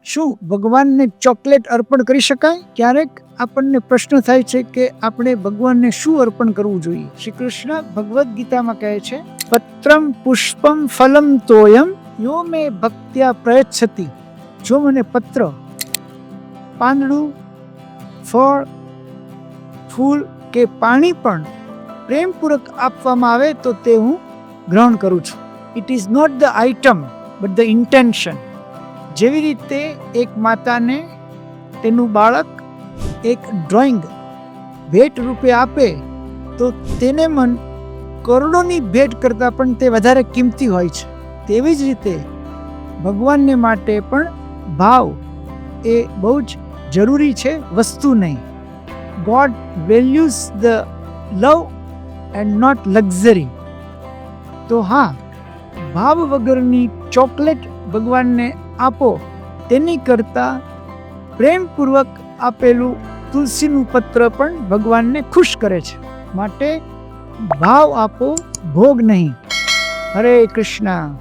શું ભગવાનને ચોકલેટ અર્પણ કરી શકાય? ક્યારેક આપણને પ્રશ્ન થાય છે કે આપણે ભગવાનને શું અર્પણ કરવું જોઈએ. શ્રી કૃષ્ણ ભગવદ્ ગીતામાં કહે છે, પત્રમ પુષ્પમ ફલમ તોયમ યો મે ભક્ત્યા પ્રયચ્છતિ. જો મને પત્ર, પાંદડું, ફળ, ફૂલ કે પાણી પણ પ્રેમપૂર્વક આપવામાં આવે તો તે હું ગ્રહણ કરું છું. It is not the item but the intention. જેવી રીતે એક માતાને તેનું બાળક એક ડ્રોઈંગ ભેટ રૂપે આપે તો તેને મન કરોડોની ભેટ કરતાં પણ તે વધારે કિંમતી હોય છે. તેવી જ રીતે ભગવાનને માટે પણ ભાવ એ બહુ જ જરૂરી છે, વસ્તુ નહીં. God values the love and not luxury. તો હા, ભાવ વગરની ચોકલેટ ભગવાનને આપો તેની કરતાં પ્રેમપૂર્વક આપેલું તુલસીનું પત્ર પણ ભગવાનને ખુશ કરે છે. માટે ભાવ આપો, ભોગ નહીં. હરે કૃષ્ણ.